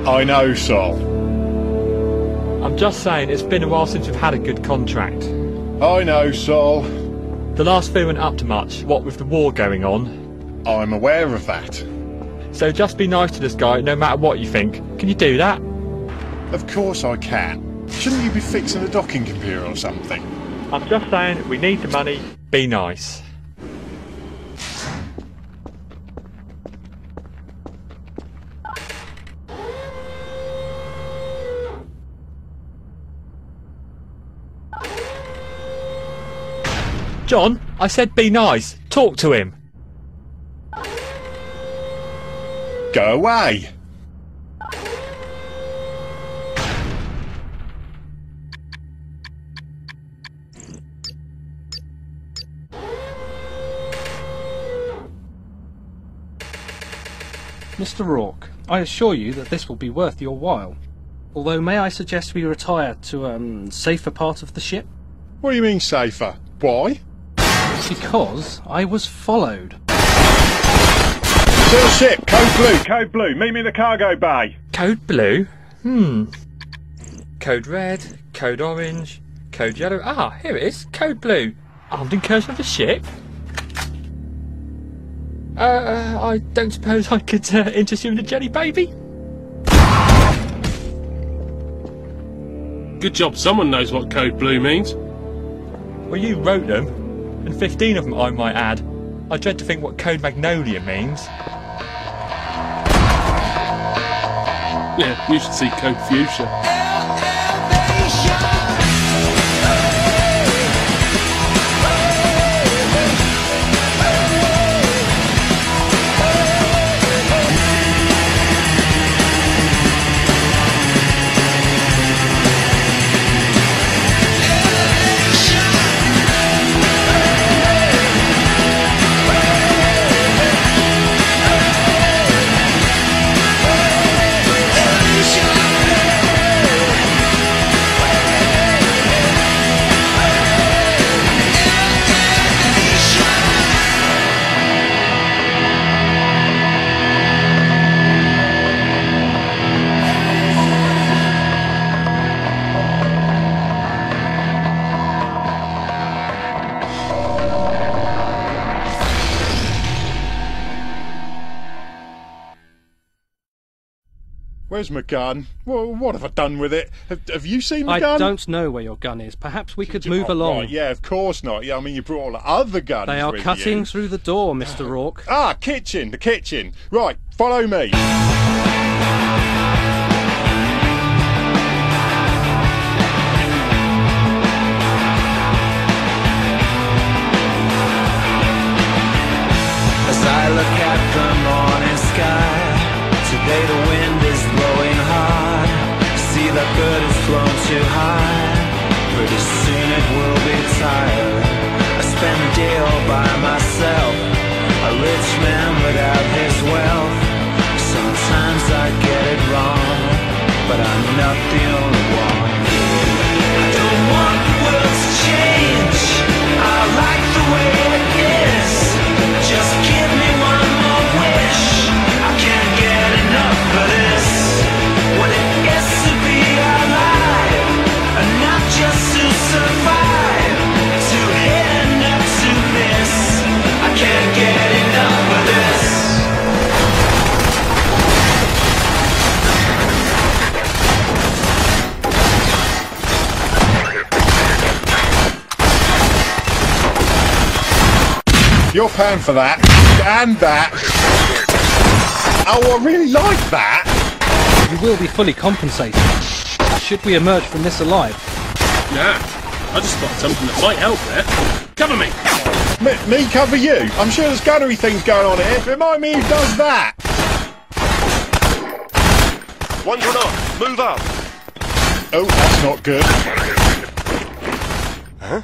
I know, Sol. I'm just saying, it's been a while since we've had a good contract. I know, Sol. The last few weren't up to much, what with the war going on. I'm aware of that. So just be nice to this guy, no matter what you think. Can you do that? Of course I can. Shouldn't you be fixing a docking computer or something? I'm just saying, we need the money. Be nice. John, I said be nice. Talk to him. Go away. Mr. Rourke, I assure you that this will be worth your while. Although, may I suggest we retire to a safer part of the ship? What do you mean safer? Why? Because I was followed. To the ship! Code blue! Code blue! Meet me in the cargo bay! Code blue? Code red, code orange, code yellow. Ah, here it is. Code blue. Armed incursion of the ship? I don't suppose I could interest you in the jelly baby? Good job, someone knows what code blue means. Well, you wrote them, and 15 of them I might add. I dread to think what code magnolia means. Yeah, you should see code fuchsia. Where's my gun? Well, what have I done with it? Have you seen my I gun? don't know where your gun is. Perhaps we could move Oh, along. Right, yeah, of course not. Yeah, I mean, you brought all the other guns They are with cutting you. through the door, Mr. Rourke. Ah, kitchen, the kitchen. Right, follow me. As I look at the morning sky, today the wind is blowing hard. See that bird has flown too high. Pretty soon it will be tired. I spend a day all by myself, a rich man without his wealth. Sometimes I get it wrong, but I'm not the only one. I don't want the world to change. I like the way it is. Just give me one more wish. I can't get enough of this. What it is to be alive, and not just to survive. To hit and not to miss. I can't get enough of this. You're paying for that, and that. Oh, I really like that. You will be fully compensated, should we emerge from this alive. Nah, I just spotted something that might help there. Cover me! Me cover you? I'm sure there's gunnery things going on here. Remind me who does that. One's one up. Move up. Oh, that's not good. Huh?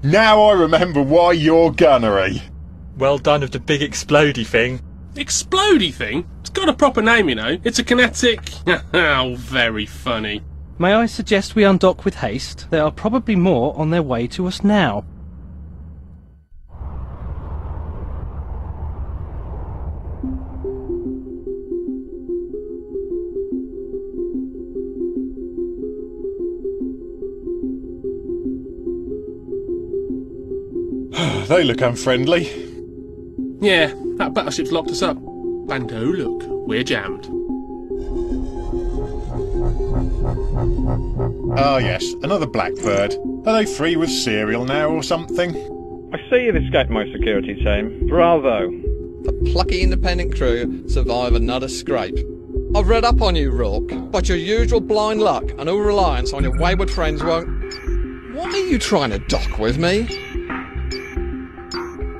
Now I remember why you're gunnery. Well done with the big explodey thing. Explodey thing? It's got a proper name, you know. It's a kinetic... Oh, very funny. May I suggest we undock with haste? There are probably more on their way to us now. They look unfriendly. Yeah, that battleship's locked us up. And oh look, we're jammed. Ah yes, another blackbird. Are they free with cereal now or something? I see you've escaped my security team. Bravo. The plucky independent crew survive another scrape. I've read up on you, Rourke, but your usual blind luck and all reliance on your wayward friends won't... What are you trying to dock with me?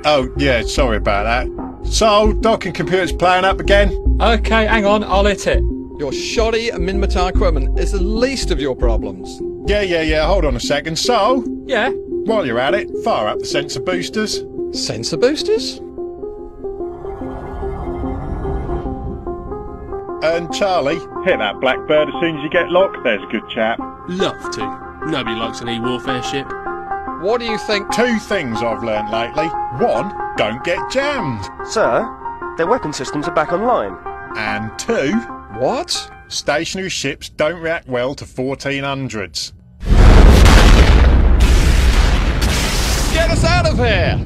Oh yeah, sorry about that. So, docking computer's playing up again? Okay, hang on, I'll hit it. Your shoddy minimatar equipment is the least of your problems. Yeah, hold on a second. So, Yeah? while you're at it, fire up the sensor boosters. Sensor boosters? And Charlie, Hit that blackbird as soon as you get locked. There's a good chap. Love to. Nobody likes an e-warfare ship. What do you think? 2 things I've learnt lately. 1, don't get jammed. Sir, their weapon systems are back online. And 2, What? stationary ships don't react well to 1400s. Get us out of here!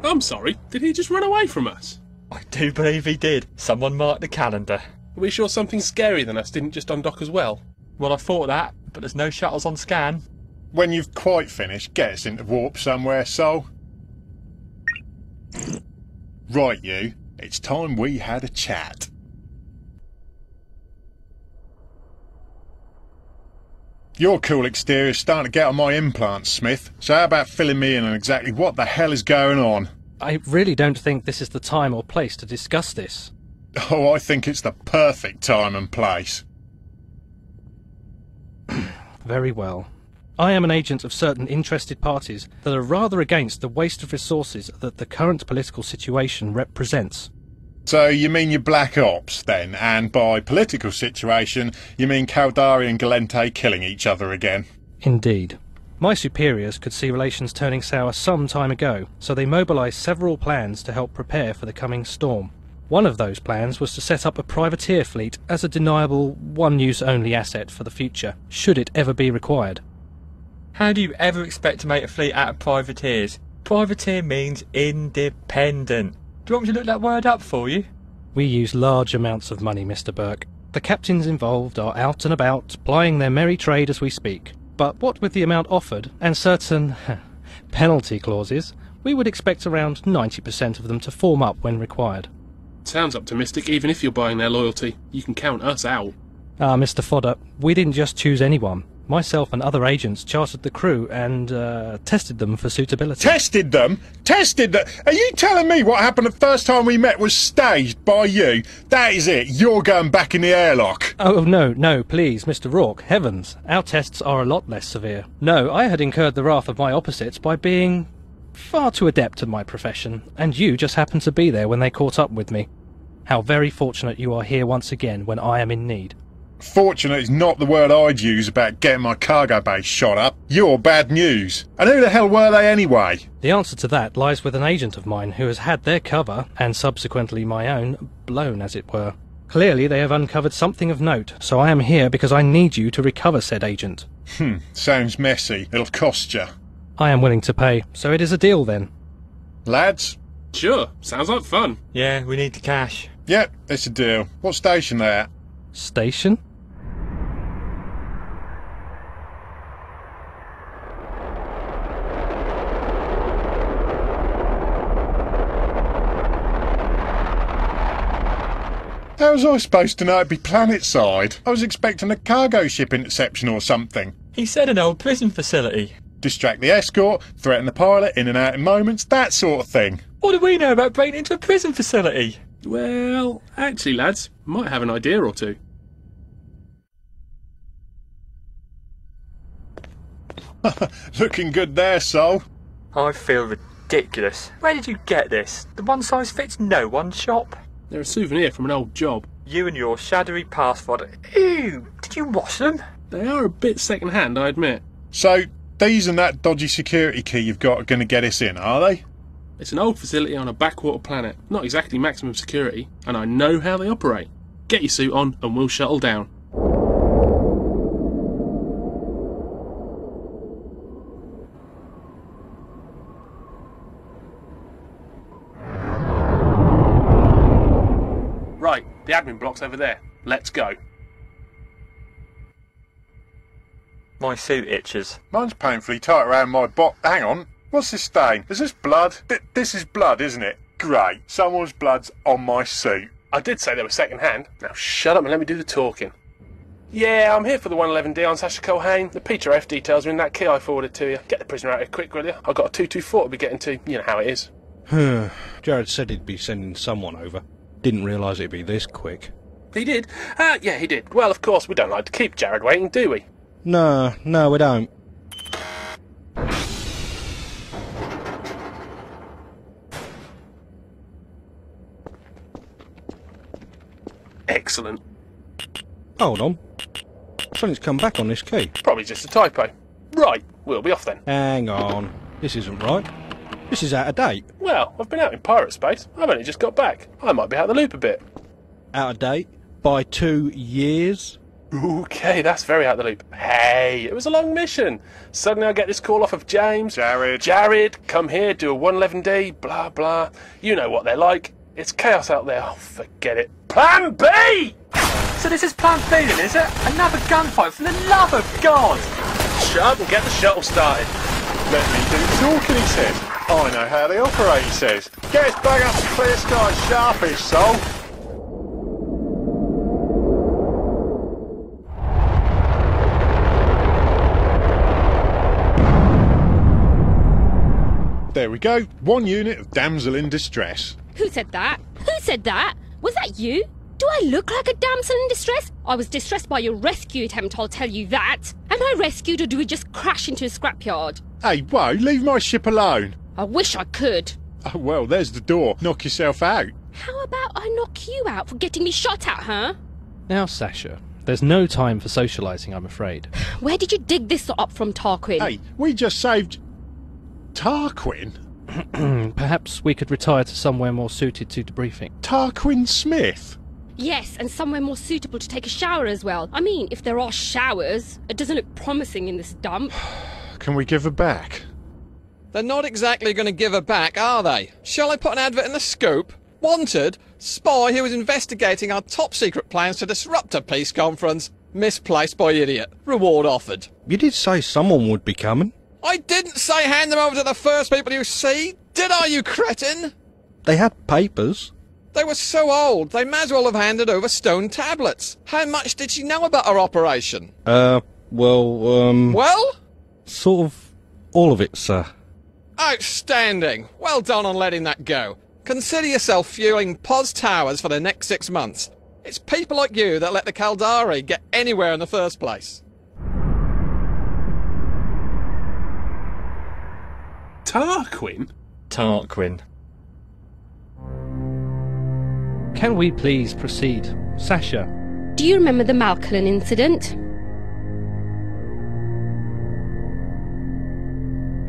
I'm sorry, did he just run away from us? I do believe he did. Someone marked the calendar. Are we sure something scarier than us didn't just undock as well? Well, I thought that, but there's no shuttles on scan. When you've quite finished, get us into warp somewhere, Sol. Right, you. It's time we had a chat. Your cool exterior's starting to get on my implants, Smith. So how about filling me in on exactly what the hell is going on? I really don't think this is the time or place to discuss this. Oh, I think it's the perfect time and place. Very well. I am an agent of certain interested parties that are rather against the waste of resources that the current political situation represents. So you mean your Black Ops, then? And by political situation, you mean Caldari and Galente killing each other again? Indeed. My superiors could see relations turning sour some time ago, so they mobilised several plans to help prepare for the coming storm. One of those plans was to set up a privateer fleet as a deniable, one-use-only asset for the future, should it ever be required. How do you ever expect to make a fleet out of privateers? Privateer means independent. Do you want me to look that word up for you? We use large amounts of money, Mr. Burke. The captains involved are out and about, plying their merry trade as we speak. But what with the amount offered, and certain penalty clauses, we would expect around 90% of them to form up when required. Sounds optimistic, even if you're buying their loyalty. You can count us out. Ah, Mr. Fodder, we didn't just choose anyone. Myself and other agents chartered the crew and tested them for suitability. Tested them? Tested them? Are you telling me what happened the first time we met was staged by you? That is it, you're going back in the airlock. Oh, no, please, Mr. Rourke, heavens. Our tests are a lot less severe. No, I had incurred the wrath of my opposites by being far too adept at my profession, and you just happened to be there when they caught up with me. How very fortunate you are here once again when I am in need. Fortunate is not the word I'd use about getting my cargo base shot up. You're bad news. And who the hell were they anyway? The answer to that lies with an agent of mine who has had their cover, and subsequently my own, blown as it were. Clearly they have uncovered something of note, so I am here because I need you to recover said agent. Sounds messy. It'll cost you. I am willing to pay, so it is a deal then. Lads? Sure, sounds like fun. Yeah, we need the cash. Yep, it's a deal. What station they at? Station? How was I supposed to know it'd be planet-side? I was expecting a cargo ship interception or something. He said an old prison facility. Distract the escort, threaten the pilot in and out in moments, that sort of thing. What do we know about breaking into a prison facility? Well, actually, lads, might have an idea or two. Looking good there, Sol. I feel ridiculous. Where did you get this? The one size fits no one shop. They're a souvenir from an old job. You and your shadowy passport. Ew! Did you wash them? They are a bit second-hand, I admit. So, these and that dodgy security key you've got are going to get us in, are they? It's an old facility on a backwater planet. Not exactly maximum security, and I know how they operate. get your suit on and we'll shuttle down. Right, the admin block's over there. Let's go. My suit itches. Mine's painfully tight around my hang on. What's this stain? Is this blood? This is blood, isn't it? Great. Someone's blood's on my suit. I did say they were second hand. Now shut up and let me do the talking. Yeah, I'm here for the 111D on Sasha Culhane. The PTRF details are in that key I forwarded to you. Get the prisoner out here quick, will you? I've got a 224 to be getting to. You know how it is. Jared said he'd be sending someone over. Didn't realise it'd be this quick. He did? Yeah, he did. Well, of course, we don't like to keep Jared waiting, do we? No, we don't. Excellent. Hold on. Something's come back on this key. Probably just a typo. Right, we'll be off then. Hang on. This isn't right. This is out of date. Well, I've been out in pirate space. I've only just got back. I might be out of the loop a bit. Out of date? By 2 years? Okay, that's very out of the loop. Hey, it was a long mission. Suddenly I get this call off of James. Jared, come here, do a 111D, blah, blah. You know what they're like. It's chaos out there. Oh, forget it. Plan B! So this is Plan B then, is it? Another gunfight, for the love of God! Shut up and get the shuttle started. Let me do the talking, he says. I know how they operate, he says. Get us back up to clear sky sharpish, soul. There we go. 1 unit of damsel in distress. Who said that? Who said that? Was that you? Do I look like a damsel in distress? I was distressed by your rescue attempt, I'll tell you that. Am I rescued or do we just crash into a scrapyard? Hey, whoa, leave my ship alone. I wish I could. Oh, well, there's the door. Knock yourself out. How about I knock you out for getting me shot at, huh? Now, Sasha, there's no time for socialising, I'm afraid. Where did you dig this up from, Tarquin? Hey, we just saved... Tarquin? Perhaps we could retire to somewhere more suited to debriefing. Tarquin Smith? Yes, and somewhere more suitable to take a shower as well. I mean, if there are showers, it doesn't look promising in this dump. Can we give her back? They're not exactly going to give her back, are they? Shall I put an advert in the Scoop? Wanted, spy who was investigating our top-secret plans to disrupt a peace conference. Misplaced by idiot. Reward offered. You did say someone would be coming. I didn't say hand them over to the first people you see, did I, you cretin? They had papers. They were so old, they may as well have handed over stone tablets. How much did she know about our operation? Well? Sort of all of it, sir. Outstanding. Well done on letting that go. Consider yourself fueling POS towers for the next 6 months. It's people like you that let the Caldari get anywhere in the first place. Tarquin? Tarquin. Can we please proceed? Sasha. Do you remember the Malcolm incident?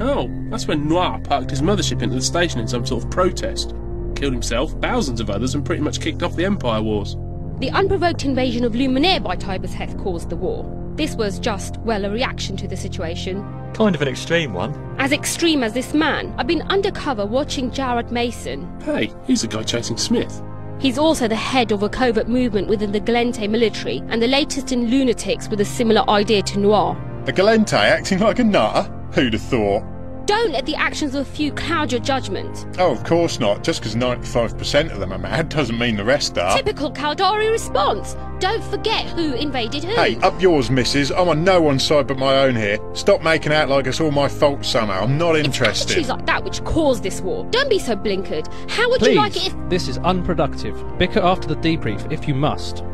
Oh, that's when Noir parked his mothership into the station in some sort of protest. Killed himself, thousands of others, and pretty much kicked off the Empire Wars. The unprovoked invasion of Luminaire by Tibus Heth caused the war. This was just, well, a reaction to the situation. Kind of an extreme one. As extreme as this man. I've been undercover watching Jared Mason. Hey, he's the guy chasing Smith. He's also the head of a covert movement within the Galente military, and the latest in lunatics with a similar idea to Noir. A Galente acting like a nutter? Who'd have thought? Don't let the actions of a few cloud your judgment. Oh, of course not. Just because 95% of them are mad doesn't mean the rest are. Typical Caldari response. Don't forget who invaded who. Hey, up yours, missus. I'm on no one's side but my own here. Stop making out like it's all my fault somehow. I'm not interested. It's attitudes like that which caused this war. Don't be so blinkered. How would Please, you like it if... This is unproductive. Bicker after the debrief if you must.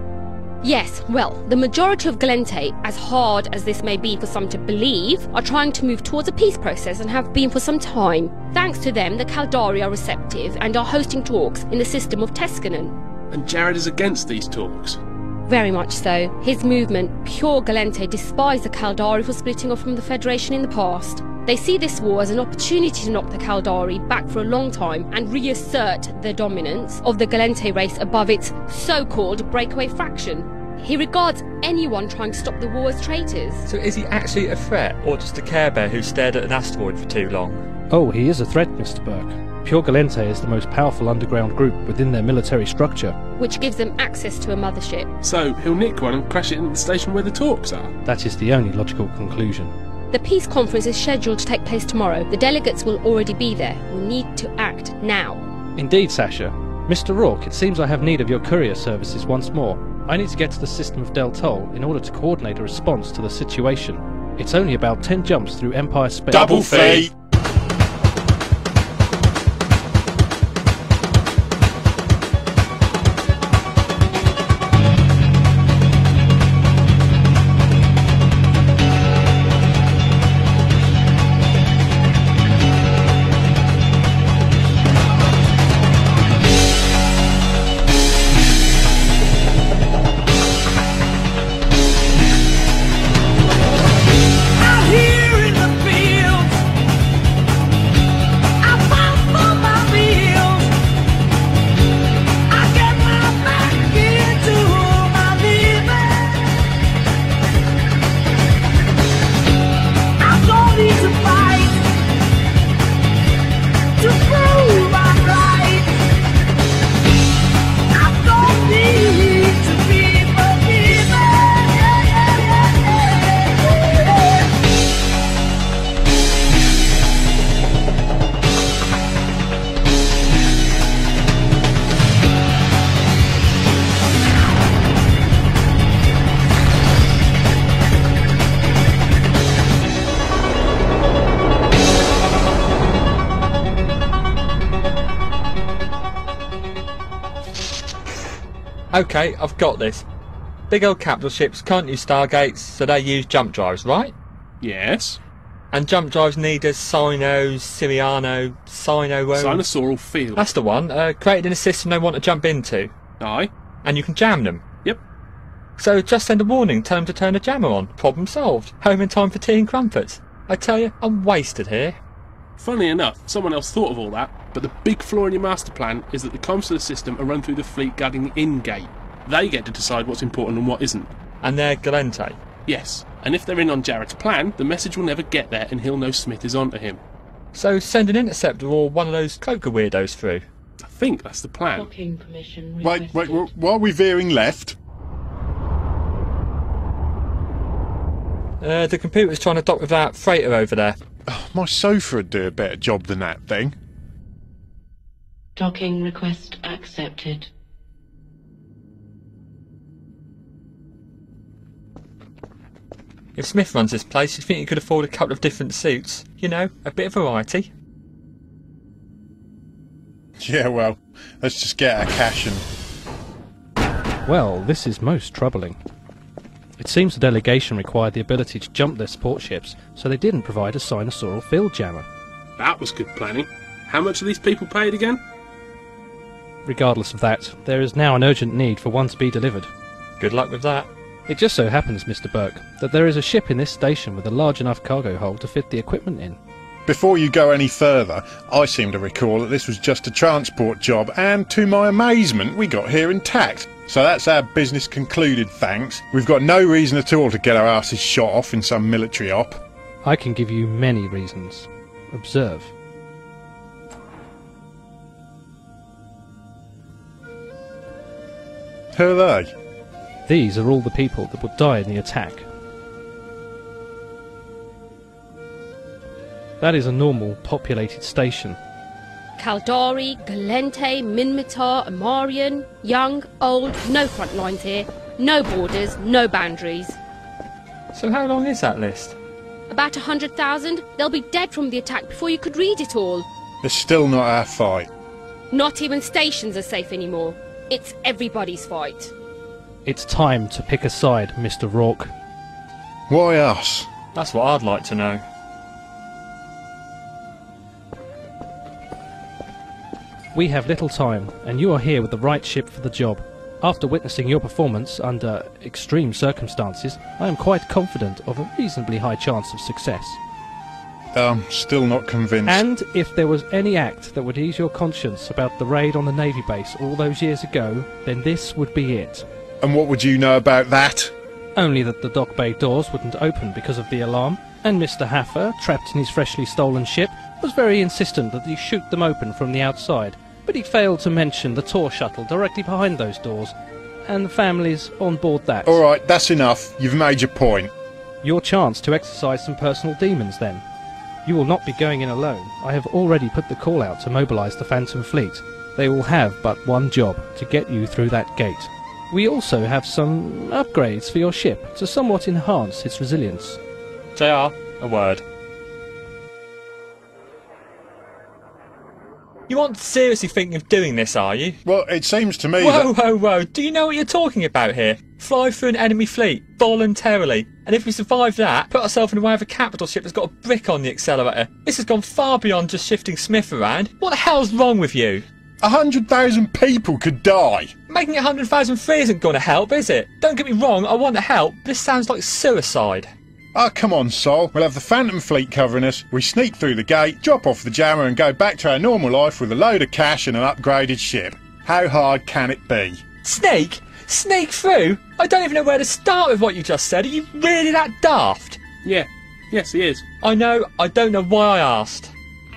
Yes, well, the majority of Galente, as hard as this may be for some to believe, are trying to move towards a peace process and have been for some time. Thanks to them, the Caldari are receptive and are hosting talks in the system of Teskanen. And Jared is against these talks. Very much so. His movement, Pure Galente, despised the Caldari for splitting off from the Federation in the past. They see this war as an opportunity to knock the Caldari back for a long time and reassert the dominance of the Gallente race above its so-called breakaway fraction. He regards anyone trying to stop the war as traitors. So is he actually a threat, or just a Care Bear who stared at an asteroid for too long? Oh, he is a threat, Mr. Burke. Pure Gallente is the most powerful underground group within their military structure. Which gives them access to a mothership. So he'll nick one and crash it into the station where the talks are? That is the only logical conclusion. The peace conference is scheduled to take place tomorrow. The delegates will already be there. We need to act now. Indeed, Sasha. Mr. Rourke, it seems I have need of your courier services once more. I need to get to the system of Del Toll in order to coordinate a response to the situation. It's only about 10 jumps through Empire space. Double fee! Okay, I've got this. Big old capital ships can't use stargates, so they use jump drives, right? Yes. And jump drives need a Sinosaural field. That's the one, created in a system they want to jump into. Aye. And you can jam them. Yep. So just send a warning, tell them to turn the jammer on. Problem solved. Home in time for tea and crumpets. I tell you, I'm wasted here. Funnily enough, someone else thought of all that, but the big flaw in your master plan is that the comms to the system are run through the fleet guarding the in-gate. They get to decide what's important and what isn't. And they're Gallente? Yes, and if they're in on Jared's plan, the message will never get there and he'll know Smith is onto him. So send an interceptor or one of those cloaker weirdos through? I think that's the plan. Docking permission Wait, why are we veering left? The computer's trying to dock with that freighter over there. Oh, my sofa would do a better job than that thing. Docking request accepted. If Smith runs this place, you think he could afford a couple of different suits? You know, a bit of variety. Yeah, well, let's just get our cash and... Well, this is most troubling. It seems the delegation required the ability to jump their support ships, so they didn't provide a Sinosaural field jammer. That was good planning. How much are these people paid again? Regardless of that, there is now an urgent need for one to be delivered. Good luck with that. It just so happens, Mr. Burke, that there is a ship in this station with a large enough cargo hold to fit the equipment in. Before you go any further, I seem to recall that this was just a transport job, and to my amazement, we got here intact. So that's our business concluded, thanks. We've got no reason at all to get our asses shot off in some military op. I can give you many reasons. Observe. Who are they? These are all the people that would die in the attack. That is a normal, populated station. Caldari, Gallente, Minmatar, Amarian, young, old, no front lines here, no borders, no boundaries. So how long is that list? About 100,000. They'll be dead from the attack before you could read it all. It's still not our fight. Not even stations are safe anymore. It's everybody's fight. It's time to pick a side, Mr. Rourke. Why us? That's what I'd like to know. We have little time, and you are here with the right ship for the job. After witnessing your performance under extreme circumstances, I am quite confident of a reasonably high chance of success. Still not convinced. And if there was any act that would ease your conscience about the raid on the Navy base all those years ago, then this would be it. And what would you know about that? Only that the dock bay doors wouldn't open because of the alarm, and Mr. Haffer, trapped in his freshly stolen ship, was very insistent that he shoot them open from the outside, but he failed to mention the tour shuttle directly behind those doors, and the families on board that. Alright, that's enough. You've made your point. Your chance to exercise some personal demons, then. You will not be going in alone. I have already put the call out to mobilise the Phantom Fleet. They will have but one job, to get you through that gate. We also have some upgrades for your ship to somewhat enhance its resilience. JR, a word. You aren't seriously thinking of doing this, are you? Well, it seems to me Whoa, that... whoa, whoa. Do you know what you're talking about here? Fly through an enemy fleet, voluntarily. And if we survive that, put ourselves in the way of a capital ship that's got a brick on the accelerator. This has gone far beyond just shifting Smith around. What the hell's wrong with you? 100,000 people could die. Making it 100,000 free isn't going to help, is it? Don't get me wrong, I want to help, but this sounds like suicide. Oh, come on, Sol. We'll have the Phantom Fleet covering us. We sneak through the gate, drop off the jammer and go back to our normal life with a load of cash and an upgraded ship. How hard can it be? Sneak? Sneak through? I don't even know where to start with what you just said. Are you really that daft? Yeah. Yes, he is. I know. I don't know why I asked.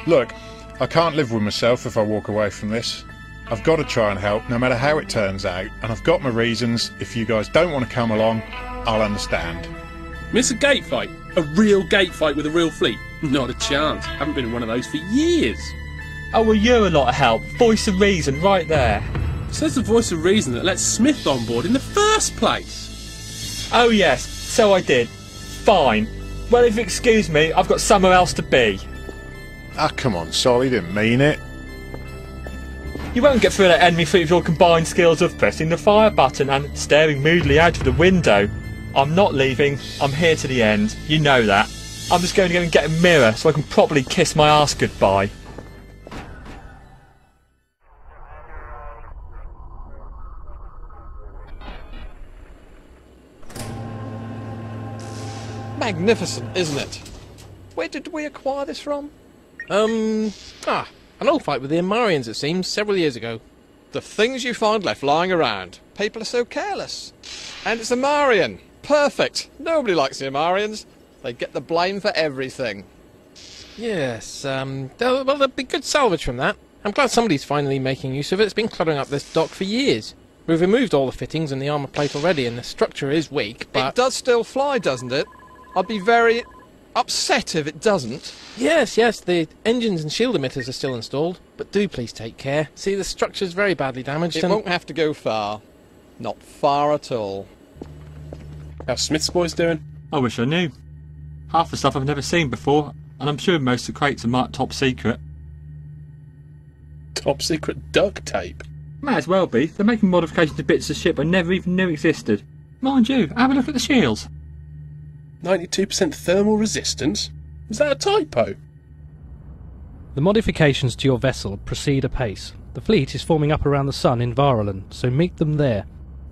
Look, I can't live with myself if I walk away from this. I've got to try and help, no matter how it turns out, and I've got my reasons. If you guys don't want to come along, I'll understand. Miss a gate fight? A real gate fight with a real fleet? Not a chance. Haven't been in one of those for years. Oh, well, you're a lot of help. Voice of reason right there. So that's the voice of reason that let Smith on board in the first place. Oh, yes. So I did. Fine. Well, if you excuse me, I've got somewhere else to be. Ah, come on, Sol, he didn't mean it. You won't get through that enemy fleet with your combined skills of pressing the fire button and staring moodily out of the window. I'm not leaving. I'm here to the end. You know that. I'm just going to go and get a mirror so I can properly kiss my ass goodbye. Magnificent, isn't it? Where did we acquire this from? An old fight with the Amarians, it seems, several years ago. The things you find left lying around. People are so careless. And it's Amarian. Perfect. Nobody likes the Amarians. They get the blame for everything. Yes, there'll be good salvage from that. I'm glad somebody's finally making use of it. It's been cluttering up this dock for years. We've removed all the fittings and the armour plate already, and the structure is weak, but... It does still fly, doesn't it? I'd be very upset if it doesn't. Yes, the engines and shield emitters are still installed, but do please take care. See, the structure's very badly damaged. It won't have to go far. Not far at all. How's Smith's boys doing? I wish I knew. Half the stuff I've never seen before, and I'm sure most of the crates are marked top secret. Top secret duct tape? Might as well be. They're making modifications to bits of the ship I never even knew existed. Mind you, have a look at the shields. 92% thermal resistance? Is that a typo? The modifications to your vessel proceed apace. The fleet is forming up around the sun in Varalin, so meet them there.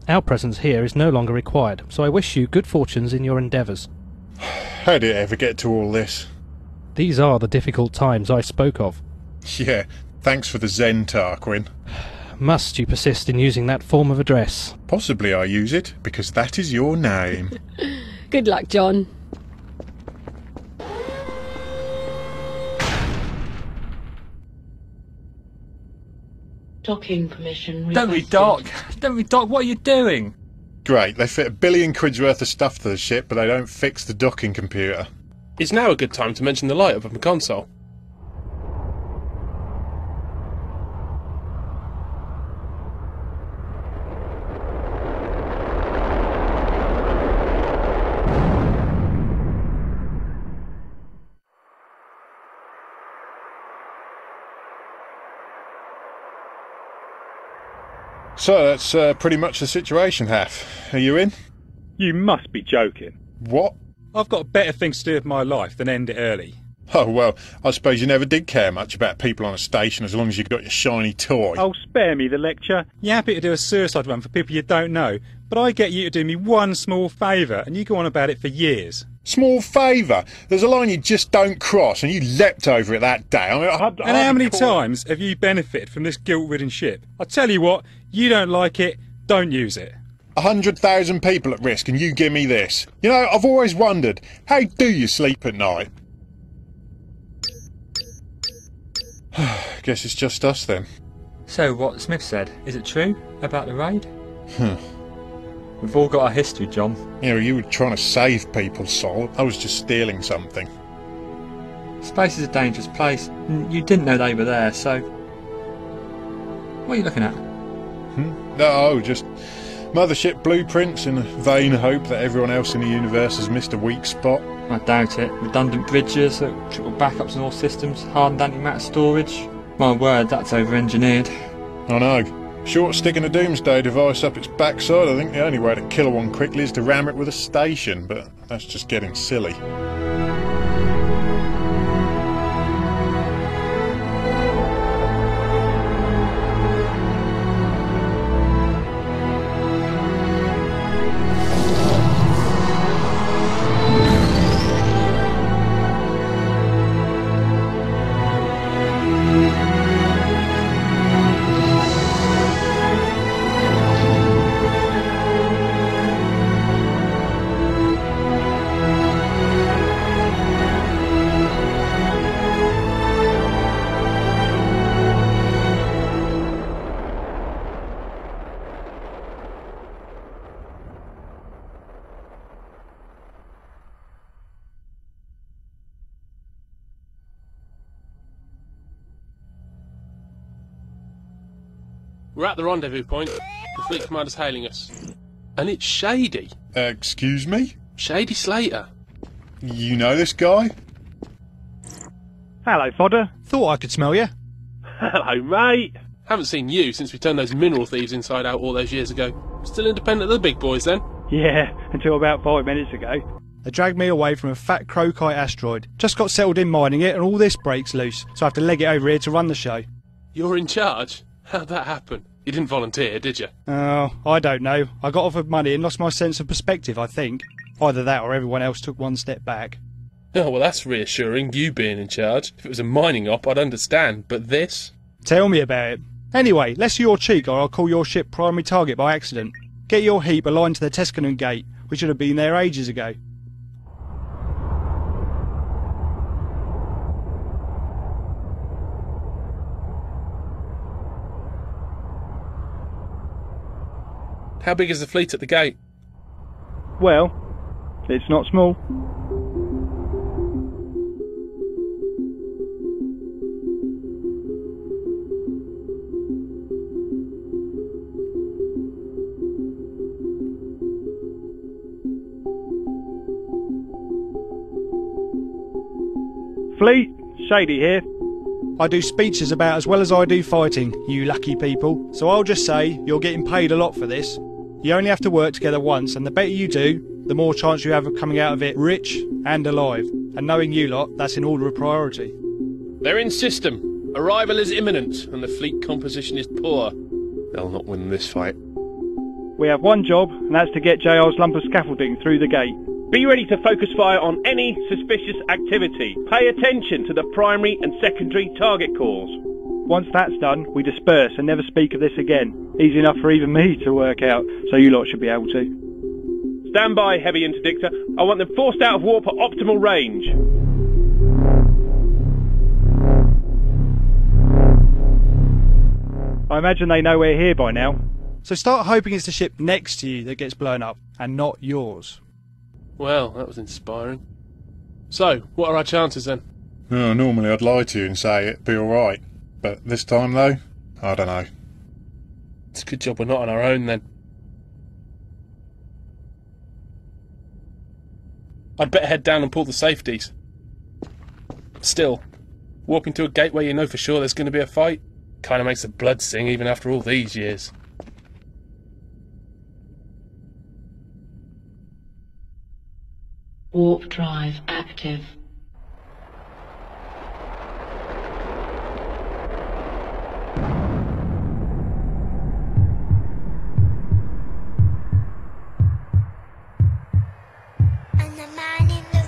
Our presence here is no longer required, so I wish you good fortunes in your endeavours. How did it ever get to all this? These are the difficult times I spoke of. Yeah, thanks for the Zen, Tarquin. Must you persist in using that form of address? Possibly I use it, because that is your name. Good luck, John. Docking permission Don't requested. Don't redock, what are you doing? Great, they fit £1 billion worth of stuff to the ship, but they don't fix the docking computer. Is now a good time to mention the light up on the console? So that's pretty much the situation, Haf. Are you in? You must be joking. What? I've got better things to do with my life than end it early. Oh, well, I suppose you never did care much about people on a station as long as you got your shiny toy. Oh, spare me the lecture. You're happy to do a suicide run for people you don't know, but I get you to do me one small favour and you go on about it for years. Small favour. There's a line you just don't cross, and you leapt over it that day. I mean, And how many times have you benefited from this guilt-ridden ship? I tell you what, you don't like it, don't use it. 100,000 people at risk, and you give me this. You know, I've always wondered, how do you sleep at night? Guess it's just us then. So, what Smith said, is it true about the raid? We've all got our history, John. You know, you were trying to save people, Sol. I was just stealing something. Space is a dangerous place. You didn't know they were there, so... What are you looking at? No, just mothership blueprints in a vain hope that everyone else in the universe has missed a weak spot. I doubt it. Redundant bridges, triple backups on all systems, hardened antimatter storage. My word, that's over-engineered. I know. Short sticking a doomsday device up its backside. I think the only way to kill one quickly is to ram it with a station, but that's just getting silly. We're at the rendezvous point. The fleet commander's hailing us. And it's Shady. Excuse me? Shady Slater. You know this guy? Hello, Fodder. Thought I could smell you. Hello, mate. Haven't seen you since we turned those mineral thieves inside out all those years ago. Still independent of the big boys, then? Yeah, until about 5 minutes ago. They dragged me away from a fat crocite asteroid. Just got settled in mining it and all this breaks loose, so I have to leg it over here to run the show. You're in charge? How'd that happen? You didn't volunteer, did you? Oh, I don't know. I got offered money and lost my sense of perspective, I think. Either that or everyone else took one step back. Oh, well, that's reassuring, you being in charge. If it was a mining op, I'd understand, but this? Tell me about it. Anyway, less of your cheek or I'll call your ship primary target by accident. Get your heap aligned to the Tescanon Gate. We should have been there ages ago. How big is the fleet at the gate? Well, it's not small. Fleet, Shady here. I do speeches about as well as I do fighting, you lucky people. So I'll just say, you're getting paid a lot for this. You only have to work together once, and the better you do, the more chance you have of coming out of it rich and alive. And knowing you lot, that's in order of priority. They're in system. Arrival is imminent, and the fleet composition is poor. They'll not win this fight. We have one job, and that's to get JR's lump of scaffolding through the gate. Be ready to focus fire on any suspicious activity. Pay attention to the primary and secondary target calls. Once that's done, we disperse and never speak of this again. Easy enough for even me to work out, so you lot should be able to. Stand by, heavy interdictor. I want them forced out of warp at optimal range. I imagine they know we're here by now. So start hoping it's the ship next to you that gets blown up, and not yours. Well, that was inspiring. So, what are our chances then? Oh, normally I'd lie to you and say it'd be alright. But this time, though, I don't know. It's a good job we're not on our own, then. I'd better head down and pull the safeties. Still, walking to a gate where you know for sure there's going to be a fight kind of makes the blood sing even after all these years. Warp drive active. And the man in the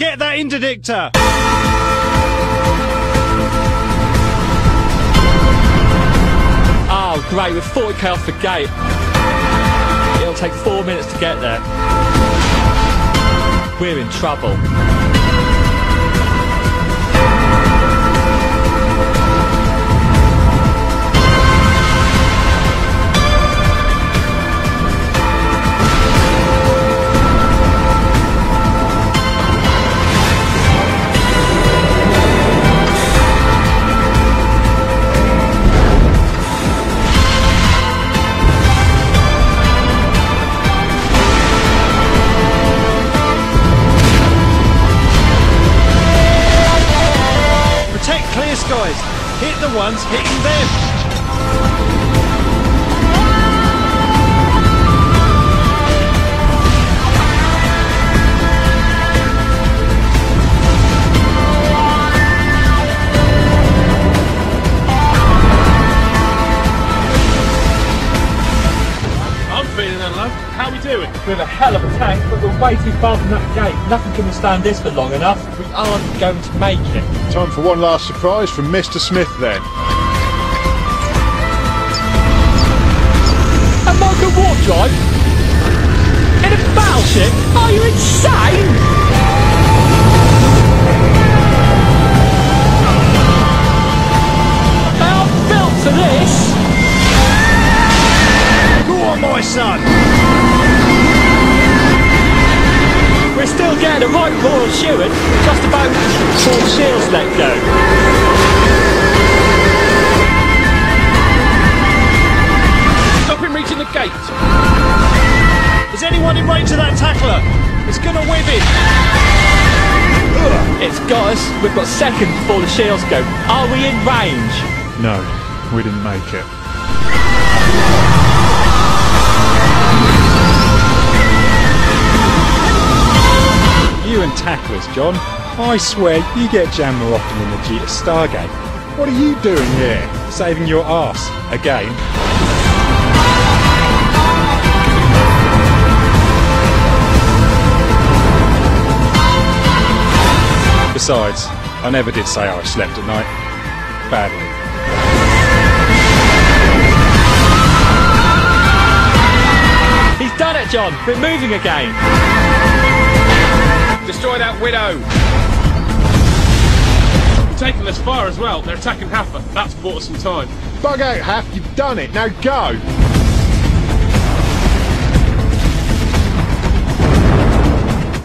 get that interdictor! Oh great, we're 40k off the gate. It'll take 4 minutes to get there. We're in trouble. Clear skies. Hit the ones hitting them. I'm feeling unloved. How are we doing? We have a hell of a tank, but we're way too far from that gate. Nothing can withstand this for long enough. We aren't going to make it. Time for one last surprise from Mr. Smith then. A motor warp drive? In a battleship? Are you insane? They aren't built for this! Go on, my son! We're still getting a right royal shoeing, just about 4 shields let go. Stop him reaching the gate! Is anyone in range of that tackler? It's gonna whip it! It's got us. We've got seconds before the shields go. Are we in range? No, we didn't make it. You and tacklers, John. I swear you get jammed more often than the G at Stargate. What are you doing here? Saving your arse. Again. Besides, I never did say I slept at night. Badly. He's done it, John. We're moving again. Destroy that widow! We're taking this far as well. They're attacking Haffa. That's bought us some time. Bug out, Haff, you've done it. Now go!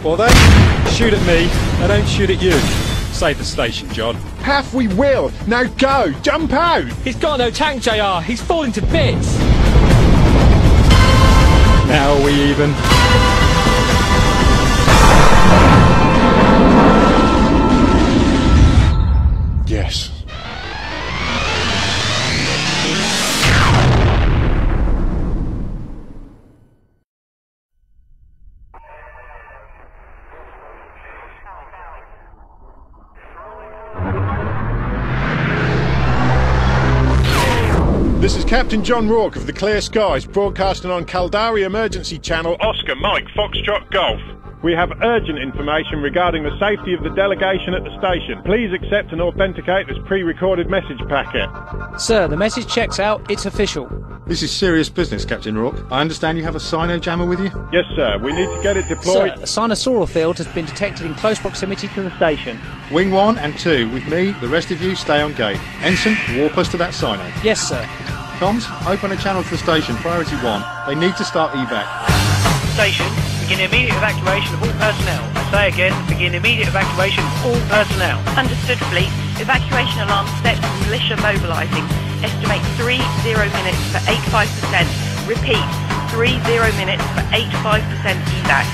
Well then, shoot at me, I don't shoot at you. Save the station, John. Haff, we will! Now go! Jump out! He's got no tank, JR. He's falling to bits. Now are we even? Yes. This is Captain John Rourke of the Clear Skies, broadcasting on Caldari Emergency Channel Oscar Mike Foxtrot Golf. We have urgent information regarding the safety of the delegation at the station. Please accept and authenticate this pre-recorded message packet. Sir, the message checks out. It's official. This is serious business, Captain Rourke. I understand you have a cyno jammer with you? Yes, sir. We need to get it deployed. Sir, a sinosaural field has been detected in close proximity to the station. Wing 1 and 2 with me. The rest of you stay on gate. Ensign, warp us to that cyno. Yes, sir. Comms, open a channel to the station. Priority 1. They need to start evac. Station, begin immediate evacuation of all personnel. I say again, begin immediate evacuation of all personnel. Understood, fleet. Evacuation alarm set for militia mobilising. Estimate 30 minutes for 85%. Repeat, 30 minutes for 85% evac.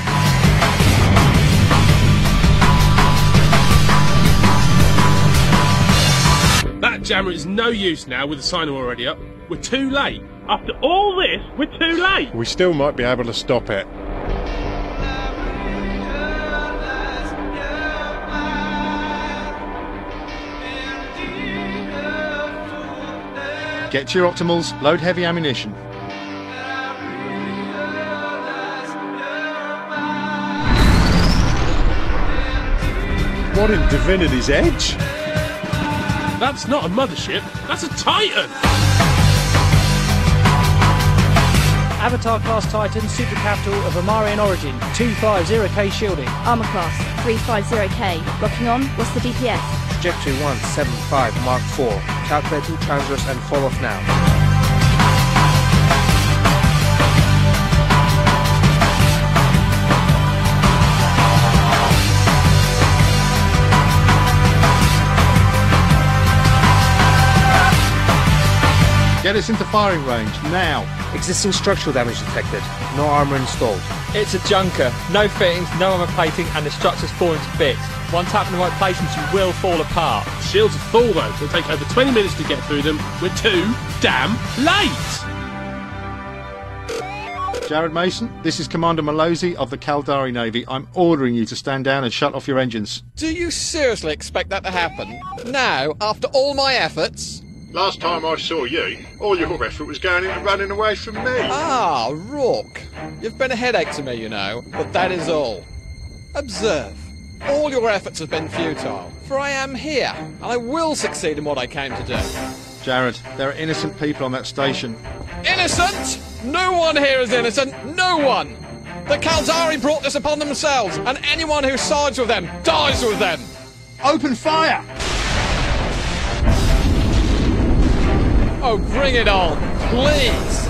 That jammer is no use now with the cyno already up. We're too late. After all this, we're too late. We still might be able to stop it. Get to your optimals, load heavy ammunition. What in divinity's edge? That's not a mothership, that's a Titan! Avatar class Titan, super capital of Amarian origin, 250k shielding. Armour class 350k. Locking on, what's the DPS? Trajectory 175 Mark 4. Calculating transverse and fall off now. Get us into firing range, now! Existing structural damage detected. No armour installed. It's a junker. No fittings, no armour plating, and the structure's falling to bits. One tap in the right placements, you will fall apart. Shields are full though. It'll take over 20 minutes to get through them. We're too damn late! Jared Mason, this is Commander Malozzi of the Caldari Navy. I'm ordering you to stand down and shut off your engines. Do you seriously expect that to happen? Now, after all my efforts? Last time I saw you, all your effort was going into running away from me. Ah, Rook. You've been a headache to me, you know, but that is all. Observe. All your efforts have been futile, for I am here, and I will succeed in what I came to do. Jared, there are innocent people on that station. Innocent? No one here is innocent. No one. The Caldari brought this upon themselves, and anyone who sides with them dies with them. Open fire! Oh, bring it on, please!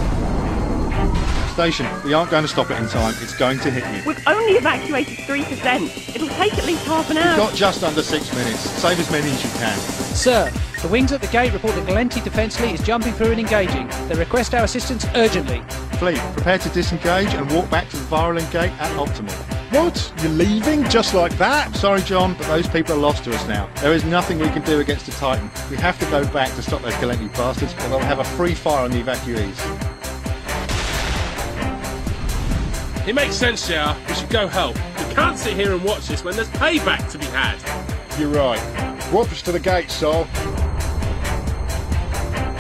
Station, we aren't going to stop it in time. It's going to hit you. We've only evacuated 3%. It'll take at least half an hour. We've got just under 6 minutes. Save as many as you can. Sir, the wings at the gate report that Glenty Defence Fleet is jumping through and engaging. They request our assistance urgently. Fleet, prepare to disengage and walk back to the Virulent gate at optimal. What? You're leaving just like that? Sorry, John, but those people are lost to us now. There is nothing we can do against the Titan. We have to go back to stop those Gallenti bastards, or they'll have a free fire on the evacuees. It makes sense, JR. We should go help. We can't sit here and watch this when there's payback to be had. You're right. Walk us to the gate, Sol.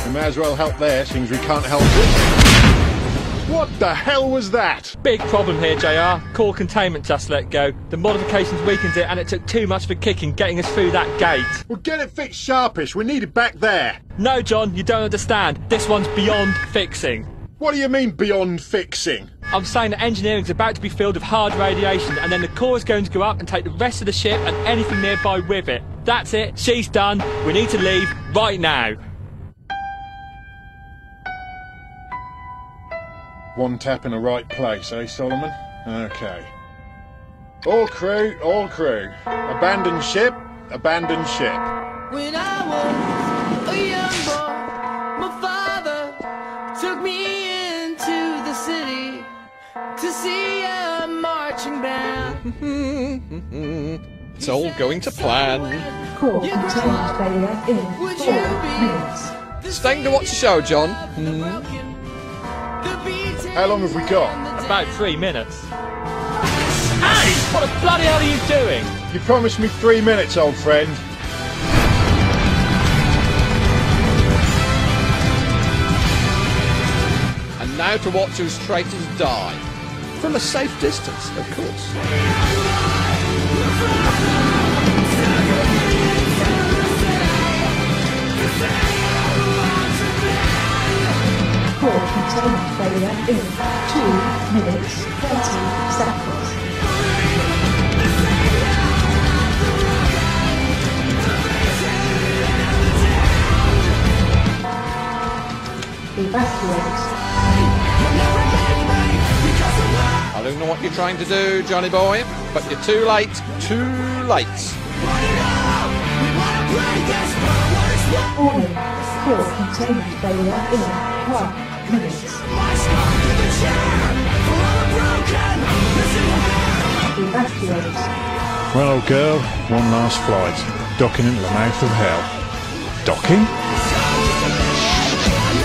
We may as well help there, since we can't help this. What the hell was that? Big problem here, JR. Core containment just let go. The modifications weakened it, and it took too much of a kicking getting us through that gate. Well, get it fixed sharpish. We need it back there. No, John, you don't understand. This one's beyond fixing. What do you mean, beyond fixing? I'm saying that engineering's about to be filled with hard radiation, and then the core is going to go up and take the rest of the ship and anything nearby with it. That's it. She's done. We need to leave right now. One tap in the right place, eh, Solomon? Okay. All crew, all crew. Abandon ship, abandon ship. When I was a young boy, my father took me into the city to see a marching band. It's all going to plan. Core containment failure in 4 minutes. Staying to watch the show, John? How long have we got? About 3 minutes. Hey! What the bloody hell are you doing? You promised me 3 minutes, old friend. And now to watch whose traitors die. From a safe distance, of course. Core containment failure in 2 minutes 30 seconds. Evacuate. I don't know what you're trying to do, Johnny boy, but you're too late. Too late. Warning. Core containment failure in 1 minute. Evacuate. Well, old girl, one last flight. Docking into the mouth of hell. Docking?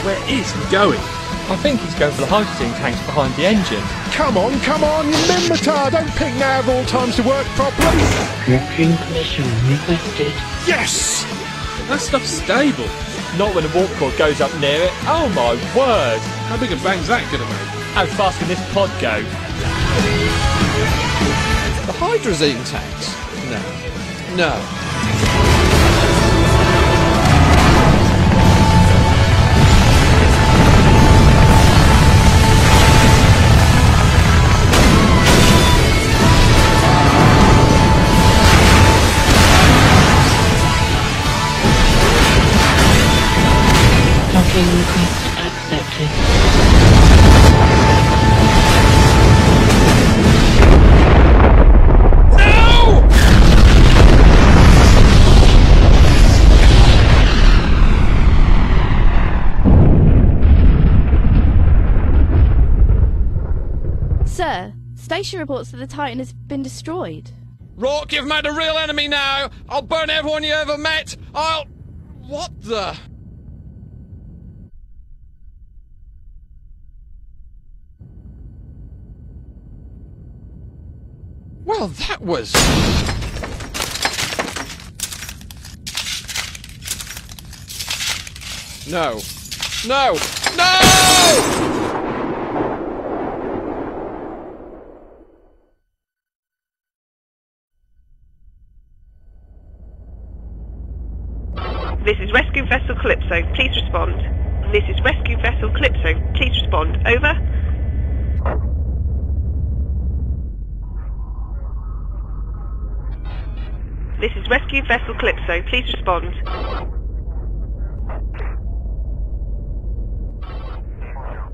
Where is he going? I think he's going for the hydrogen tanks behind the engine. Come on, you mimitar! Don't pick now of all times to work properly! Working permission requested. Yes! That stuff's stable. Not when the warp core goes up near it. Oh my word! How big a bang's that gonna make? How fast can this pod go? The hydrazine tanks? No. No. Docking request accepted. Sir, station reports that the Titan has been destroyed. Rourke, you've made a real enemy now! I'll burn everyone you ever met! What the... Well, that was... No. No! No! This is Rescue Vessel Calypso. Please respond. This is Rescue Vessel Calypso. Please respond. Over. This is Rescue Vessel Calypso. Please respond.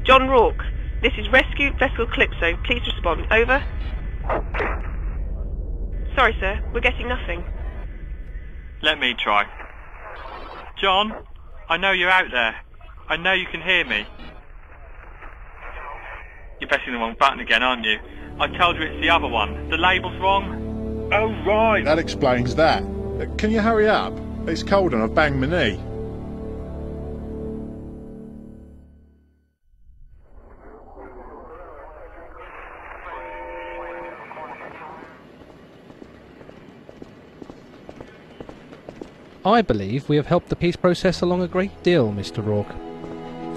John Rourke. This is Rescue Vessel Calypso. Please respond. Over. Sorry, sir. We're getting nothing. Let me try. John, I know you're out there. I know you can hear me. You're pressing the wrong button again, aren't you? I told you it's the other one. The label's wrong. Oh, right. That explains that. Can you hurry up? It's cold and I've banged my knee. I believe we have helped the peace process along a great deal, Mr. Rourke.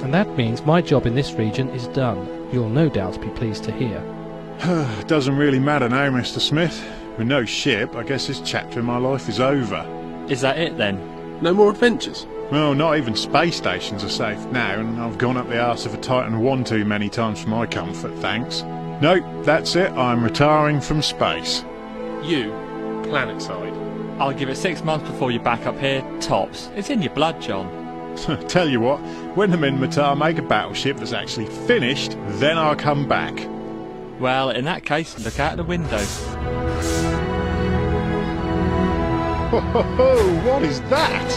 And that means my job in this region is done. You'll no doubt be pleased to hear. Doesn't really matter now, Mr. Smith. With no ship, I guess this chapter in my life is over. Is that it then? No more adventures? Well, not even space stations are safe now, and I've gone up the arse of a Titan one too many times for my comfort, thanks. Nope, that's it. I'm retiring from space. You, planetside. I'll give it 6 months before you're back up here, tops. It's in your blood, John. Tell you what, when the Minmatar make a battleship that's actually finished, then I'll come back. Well, in that case, look out the window. Ho ho ho, what is that?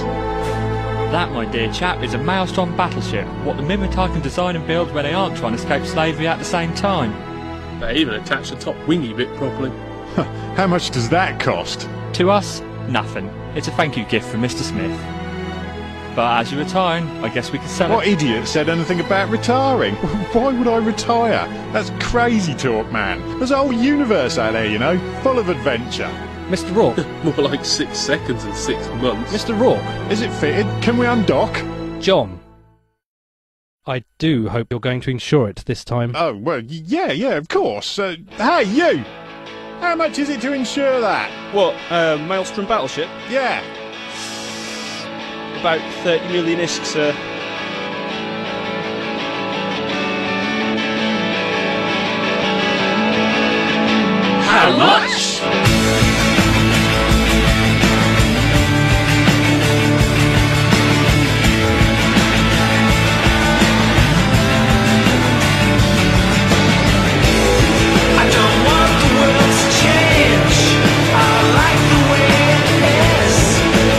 That, my dear chap, is a Maelstrom battleship. What the Minmatar can design and build when they aren't trying to escape slavery at the same time. They even attach the top wingy bit properly. How much does that cost? To us, nothing. It's a thank you gift from Mr. Smith. But as you're retiring, I guess we can sell it. What idiot said anything about retiring? Why would I retire? That's crazy talk, man. There's a whole universe out there, you know, full of adventure. Mr. Rourke. More like 6 seconds and 6 months. Mr. Rourke. Is it fitted? Can we undock? John. I do hope you're going to insure it this time. Oh, well, yeah, of course. Hey, you! How much is it to insure that? What, Maelstrom battleship? Yeah. About 30 million-ish, sir. How much?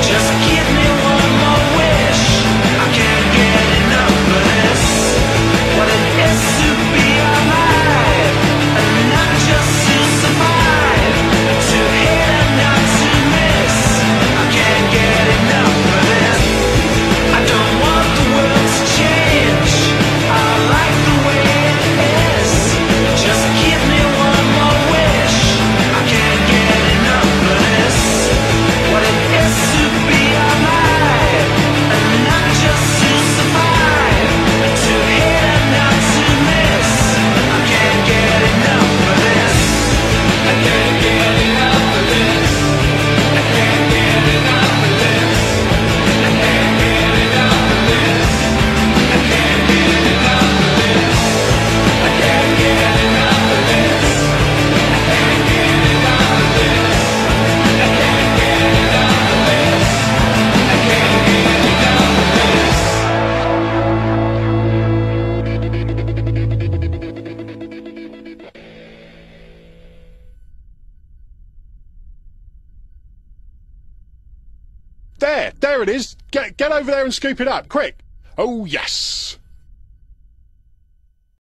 Just give me one more wish. I can't There it is. Get over there and scoop it up, quick. Oh, yes.